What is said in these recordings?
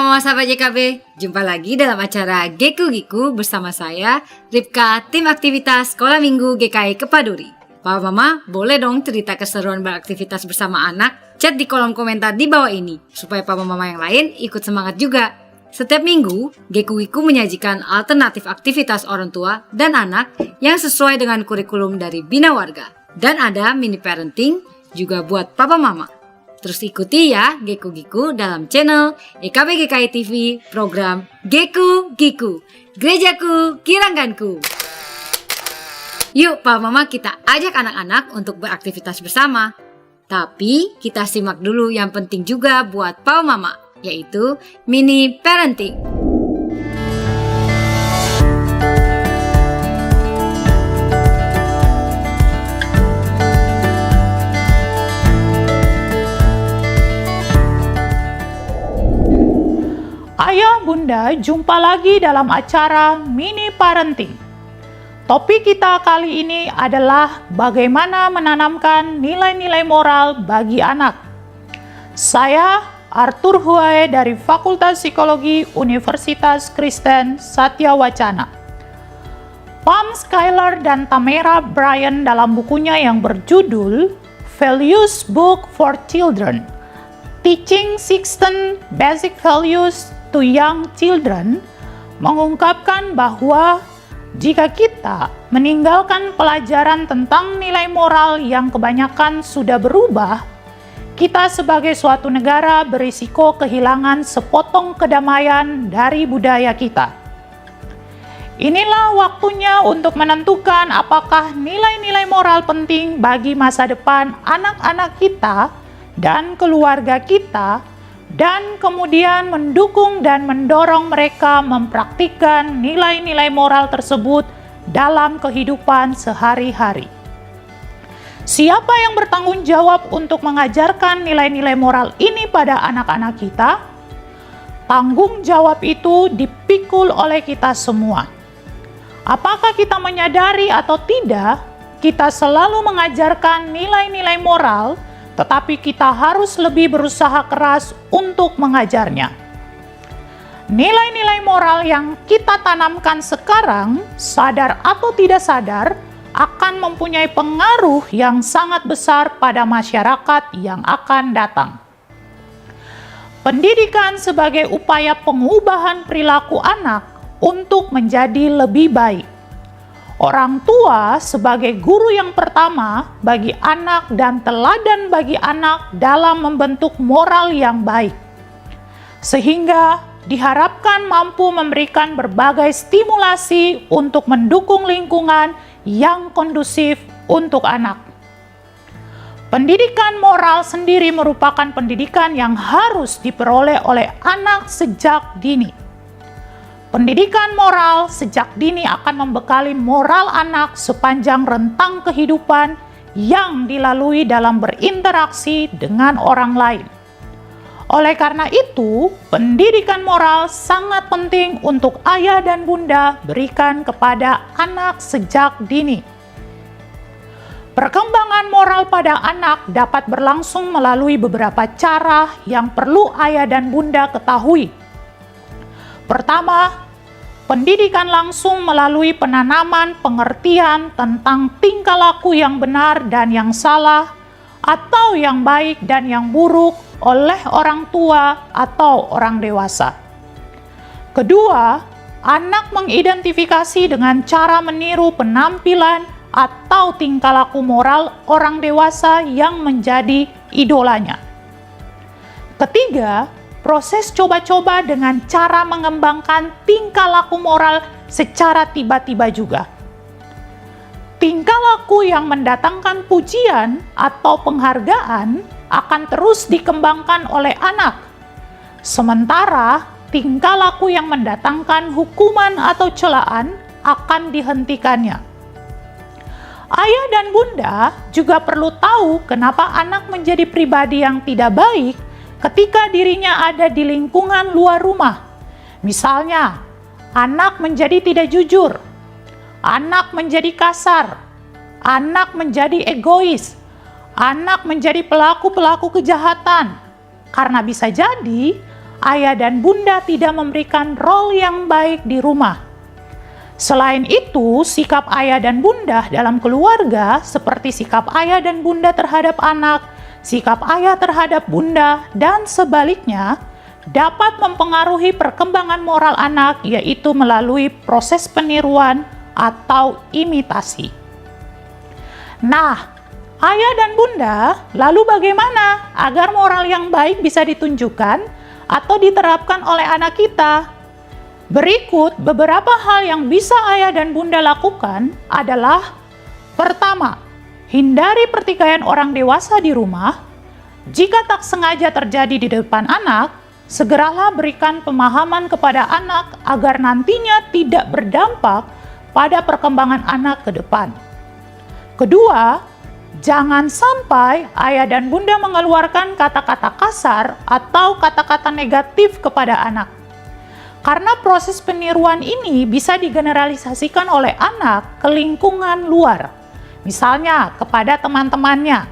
Papa Mama sahabat JKB, jumpa lagi dalam acara Geku Giku bersama saya, Ripka, tim aktivitas Sekolah Minggu GKI Kepaduri. Papa Mama, boleh dong cerita keseruan beraktivitas bersama anak? Chat di kolom komentar di bawah ini, supaya Papa Mama yang lain ikut semangat juga. Setiap minggu, Geku Giku menyajikan alternatif aktivitas orang tua dan anak yang sesuai dengan kurikulum dari Bina Warga. Dan ada mini parenting juga buat Papa Mama. Terus ikuti ya Geku Giku dalam channel EKB GKI TV program Geku Giku, Gerejaku Kirangganku. Yuk Papa Mama kita ajak anak-anak untuk beraktivitas bersama. Tapi kita simak dulu yang penting juga buat Papa Mama, yaitu mini parenting. Ayah Bunda, jumpa lagi dalam acara Mini Parenting. Topik kita kali ini adalah bagaimana menanamkan nilai-nilai moral bagi anak. Saya Arthur Huae dari Fakultas Psikologi Universitas Kristen Satya Wacana. Pam Schuyler dan Tamera Bryan dalam bukunya yang berjudul Values Book for Children, Teaching 16 Basic Values to Young Children, mengungkapkan bahwa jika kita meninggalkan pelajaran tentang nilai moral yang kebanyakan sudah berubah, kita sebagai suatu negara berisiko kehilangan sepotong kedamaian dari budaya kita. Inilah waktunya untuk menentukan apakah nilai-nilai moral penting bagi masa depan anak-anak kita dan keluarga kita, dan kemudian mendukung dan mendorong mereka mempraktikkan nilai-nilai moral tersebut dalam kehidupan sehari-hari. Siapa yang bertanggung jawab untuk mengajarkan nilai-nilai moral ini pada anak-anak kita? Tanggung jawab itu dipikul oleh kita semua. Apakah kita menyadari atau tidak, kita selalu mengajarkan nilai-nilai moral, tetapi kita harus lebih berusaha keras untuk mengajarnya. Nilai-nilai moral yang kita tanamkan sekarang, sadar atau tidak sadar, akan mempunyai pengaruh yang sangat besar pada masyarakat yang akan datang. Pendidikan sebagai upaya pengubahan perilaku anak untuk menjadi lebih baik. Orang tua sebagai guru yang pertama bagi anak dan teladan bagi anak dalam membentuk moral yang baik. Sehingga diharapkan mampu memberikan berbagai stimulasi untuk mendukung lingkungan yang kondusif untuk anak. Pendidikan moral sendiri merupakan pendidikan yang harus diperoleh oleh anak sejak dini. Pendidikan moral sejak dini akan membekali moral anak sepanjang rentang kehidupan yang dilalui dalam berinteraksi dengan orang lain. Oleh karena itu, pendidikan moral sangat penting untuk ayah dan bunda berikan kepada anak sejak dini. Perkembangan moral pada anak dapat berlangsung melalui beberapa cara yang perlu ayah dan bunda ketahui. Pertama, pendidikan langsung melalui penanaman pengertian tentang tingkah laku yang benar dan yang salah, atau yang baik dan yang buruk oleh orang tua atau orang dewasa. Kedua, anak mengidentifikasi dengan cara meniru penampilan atau tingkah laku moral orang dewasa yang menjadi idolanya. Ketiga, proses coba-coba dengan cara mengembangkan tingkah laku moral secara tiba-tiba juga. Tingkah laku yang mendatangkan pujian atau penghargaan akan terus dikembangkan oleh anak. Sementara tingkah laku yang mendatangkan hukuman atau celaan akan dihentikannya. Ayah dan bunda juga perlu tahu kenapa anak menjadi pribadi yang tidak baik ketika dirinya ada di lingkungan luar rumah. Misalnya, anak menjadi tidak jujur, anak menjadi kasar, anak menjadi egois, anak menjadi pelaku-pelaku kejahatan. Karena bisa jadi ayah dan bunda tidak memberikan role yang baik di rumah. Selain itu, sikap ayah dan bunda dalam keluarga, seperti sikap ayah dan bunda terhadap anak, sikap ayah terhadap bunda, dan sebaliknya, dapat mempengaruhi perkembangan moral anak, yaitu melalui proses peniruan atau imitasi. Nah, ayah dan bunda, lalu bagaimana agar moral yang baik bisa ditunjukkan atau diterapkan oleh anak kita? Berikut beberapa hal yang bisa ayah dan bunda lakukan adalah: pertama, hindari pertikaian orang dewasa di rumah. Jika tak sengaja terjadi di depan anak, segeralah berikan pemahaman kepada anak agar nantinya tidak berdampak pada perkembangan anak ke depan. Kedua, jangan sampai ayah dan bunda mengeluarkan kata-kata kasar atau kata-kata negatif kepada anak. Karena proses peniruan ini bisa digeneralisasikan oleh anak ke lingkungan luar, misalnya kepada teman-temannya.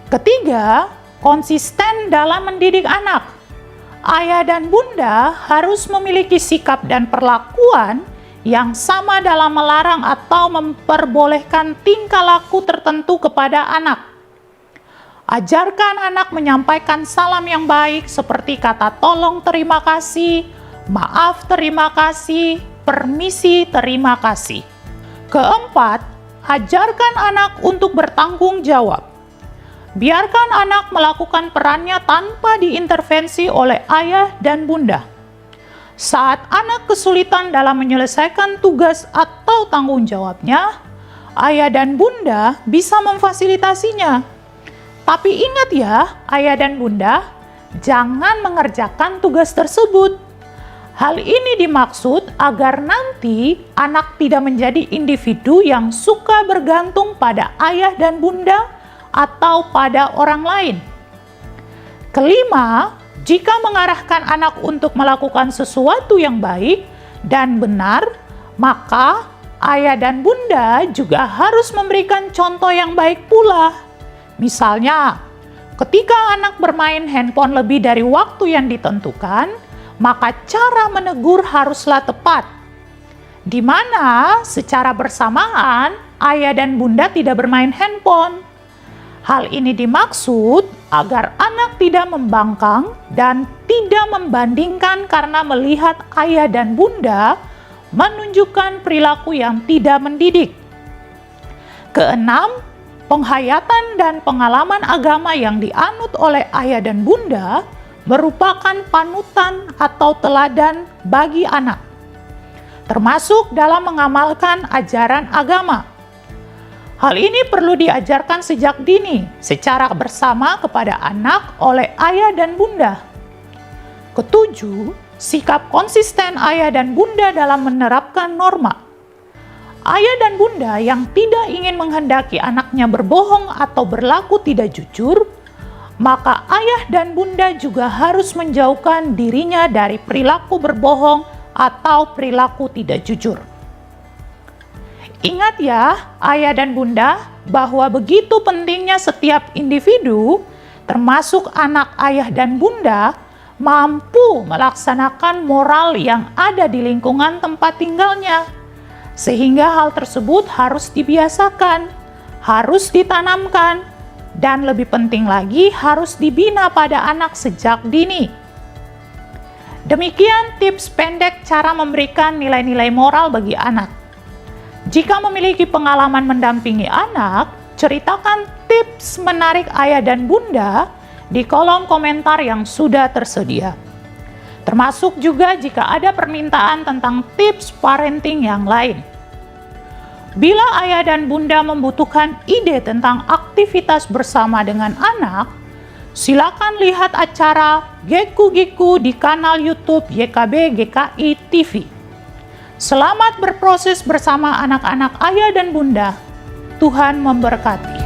Ketiga, konsisten dalam mendidik anak. Ayah dan bunda harus memiliki sikap dan perlakuan yang sama dalam melarang atau memperbolehkan tingkah laku tertentu kepada anak. Ajarkan anak menyampaikan salam yang baik seperti kata tolong, terima kasih, maaf, terima kasih, permisi, terima kasih. Keempat, ajarkan anak untuk bertanggung jawab. Biarkan anak melakukan perannya tanpa diintervensi oleh ayah dan bunda. Saat anak kesulitan dalam menyelesaikan tugas atau tanggung jawabnya, ayah dan bunda bisa memfasilitasinya. Tapi ingat ya, ayah dan bunda, jangan mengerjakan tugas tersebut. Hal ini dimaksud agar nanti anak tidak menjadi individu yang suka bergantung pada ayah dan bunda atau pada orang lain. Kelima, jika mengarahkan anak untuk melakukan sesuatu yang baik dan benar, maka ayah dan bunda juga harus memberikan contoh yang baik pula. Misalnya, ketika anak bermain handphone lebih dari waktu yang ditentukan, maka cara menegur haruslah tepat, di mana secara bersamaan ayah dan bunda tidak bermain handphone. Hal ini dimaksud agar anak tidak membangkang dan tidak membandingkan karena melihat ayah dan bunda menunjukkan perilaku yang tidak mendidik. Keenam, penghayatan dan pengalaman agama yang dianut oleh ayah dan bunda merupakan panutan atau teladan bagi anak, termasuk dalam mengamalkan ajaran agama. Hal ini perlu diajarkan sejak dini secara bersama kepada anak oleh ayah dan bunda. Ketujuh, sikap konsisten ayah dan bunda dalam menerapkan norma. Ayah dan bunda yang tidak ingin menghendaki anaknya berbohong atau berlaku tidak jujur, maka ayah dan bunda juga harus menjauhkan dirinya dari perilaku berbohong atau perilaku tidak jujur. Ingat ya, ayah dan bunda, bahwa begitu pentingnya setiap individu, termasuk anak ayah dan bunda, mampu melaksanakan moral yang ada di lingkungan tempat tinggalnya. Sehingga hal tersebut harus dibiasakan, harus ditanamkan, dan lebih penting lagi harus dibina pada anak sejak dini. Demikian tips pendek cara memberikan nilai-nilai moral bagi anak. Jika memiliki pengalaman mendampingi anak, ceritakan tips menarik ayah dan bunda di kolom komentar yang sudah tersedia. Termasuk juga jika ada permintaan tentang tips parenting yang lain. Bila ayah dan bunda membutuhkan ide tentang aktivitas bersama dengan anak, silakan lihat acara Geku Giku di kanal YouTube YKB GKI TV. Selamat berproses bersama anak-anak ayah dan bunda. Tuhan memberkati.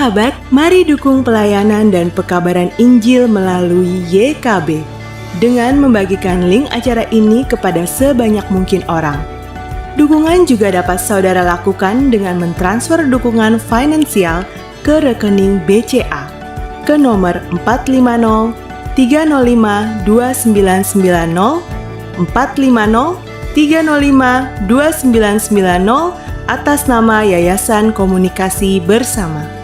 Sahabat, mari dukung pelayanan dan pekabaran Injil melalui YKB dengan membagikan link acara ini kepada sebanyak mungkin orang. Dukungan juga dapat saudara lakukan dengan mentransfer dukungan finansial ke rekening BCA ke nomor 450 305 2990 450 305 2990 atas nama Yayasan Komunikasi Bersama.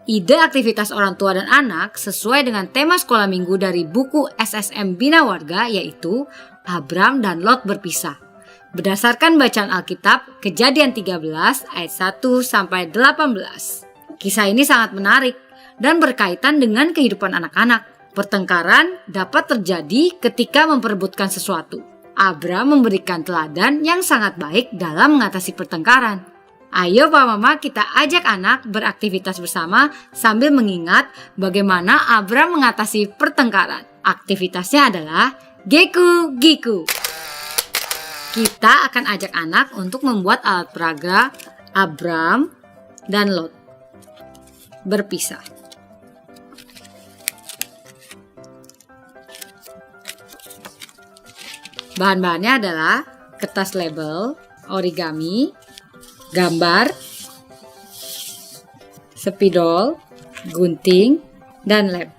Ide aktivitas orang tua dan anak sesuai dengan tema sekolah minggu dari buku SSM Bina Warga, yaitu Abram dan Lot berpisah. Berdasarkan bacaan Alkitab, Kejadian 13 ayat 1 sampai 18. Kisah ini sangat menarik dan berkaitan dengan kehidupan anak-anak. Pertengkaran dapat terjadi ketika memperebutkan sesuatu. Abram memberikan teladan yang sangat baik dalam mengatasi pertengkaran. Ayo Pak Mama, kita ajak anak beraktivitas bersama sambil mengingat bagaimana Abram mengatasi pertengkaran. Aktivitasnya adalah Geku Giku. Kita akan ajak anak untuk membuat alat peraga Abram dan Lot berpisah. Bahan-bahannya adalah kertas label, origami, gambar, spidol, gunting, dan lem.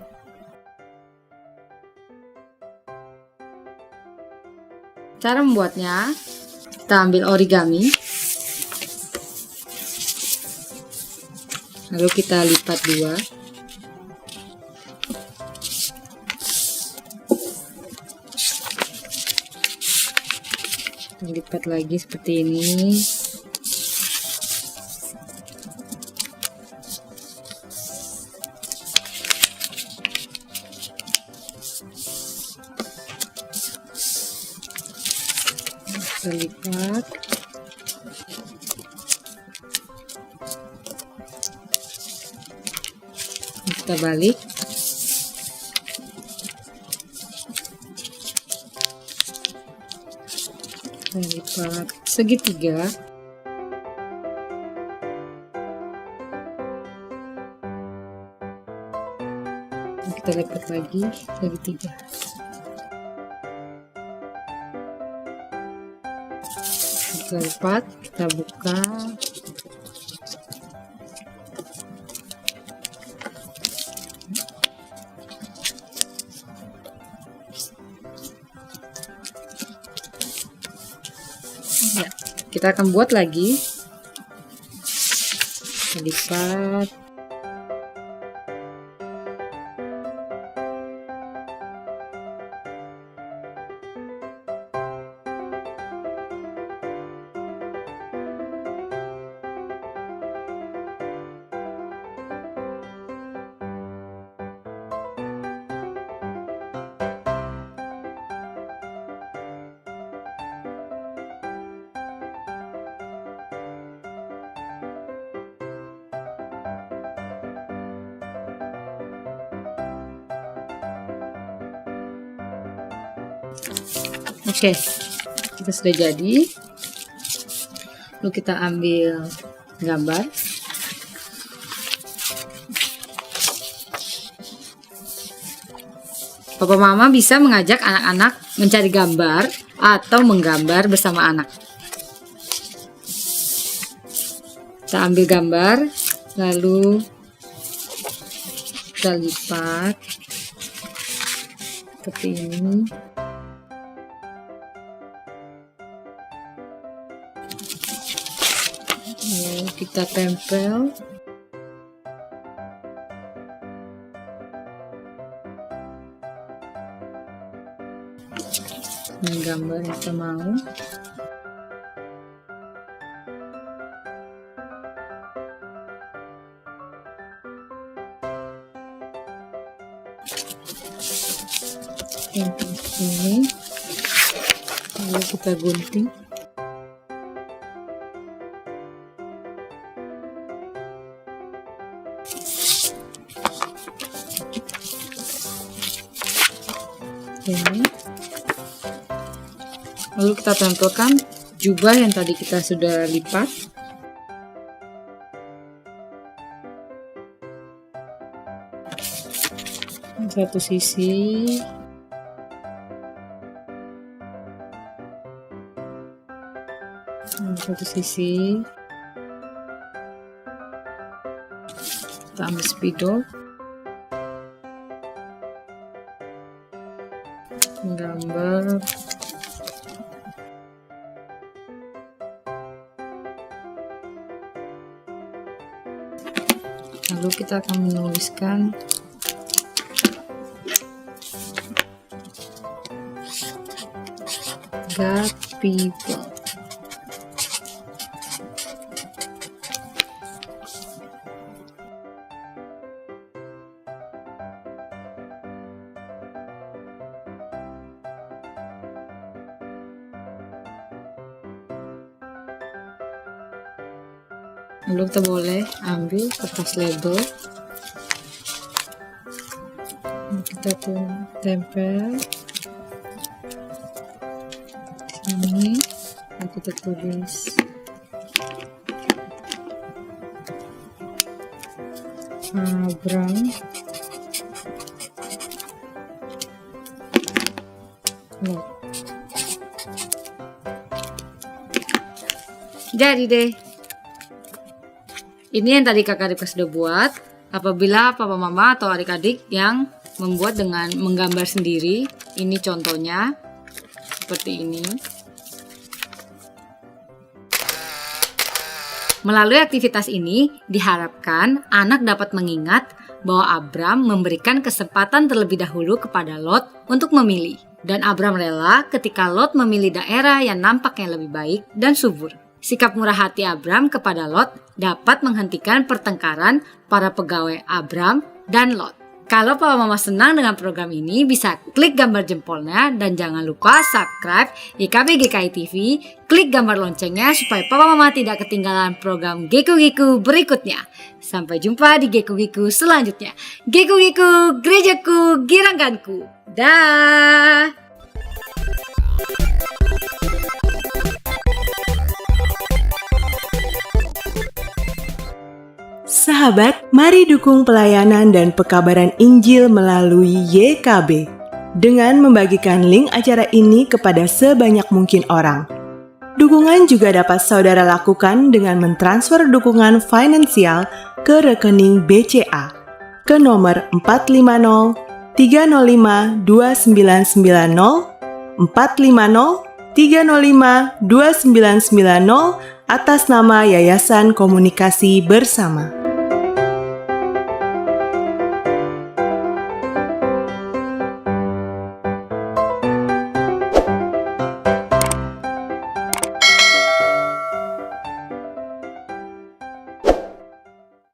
Cara membuatnya, kita ambil origami, lalu kita lipat dua. Kita lipat lagi seperti ini. Kita lipat, kita balik, kita lipat segitiga, kita lipat lagi segitiga. Kita lipat, kita buka, ya, kita akan buat lagi, kita lipat, Oke, kita sudah jadi. Lalu kita ambil gambar. Papa Mama bisa mengajak anak-anak mencari gambar atau menggambar bersama anak. Kita ambil gambar, lalu kita lipat seperti ini. Lalu kita tempel. Gambar yang kita mau. Tempel sini. Lalu kita gunting. Oke. Lalu kita tempelkan jubah yang tadi kita sudah lipat. Satu sisi. Satu sisi. Kita ambil spidol. Menggambar. Lalu kita akan menuliskan God people. Lalu kita boleh ambil kertas label, kita tempel sini, lalu kita tulis Abram Lot. Jadi deh. Ini yang tadi kakak Ripka sudah buat. Apabila papa mama atau adik-adik yang membuat dengan menggambar sendiri, ini contohnya seperti ini. Melalui aktivitas ini diharapkan anak dapat mengingat bahwa Abram memberikan kesempatan terlebih dahulu kepada Lot untuk memilih. Dan Abram rela ketika Lot memilih daerah yang nampaknya lebih baik dan subur. Sikap murah hati Abram kepada Lot dapat menghentikan pertengkaran para pegawai Abram dan Lot. Kalau papa mama senang dengan program ini, bisa klik gambar jempolnya dan jangan lupa subscribe YKB GKI TV, klik gambar loncengnya supaya papa mama tidak ketinggalan program Geku-Geku berikutnya. Sampai jumpa di Geku-Geku selanjutnya. Geku-Geku, gerejaku, giranganku. Dah. Sahabat, mari dukung pelayanan dan pekabaran Injil melalui YKB dengan membagikan link acara ini kepada sebanyak mungkin orang. Dukungan juga dapat saudara lakukan dengan mentransfer dukungan finansial ke rekening BCA ke nomor 450 305 2990 450 305 2990 atas nama Yayasan Komunikasi Bersama.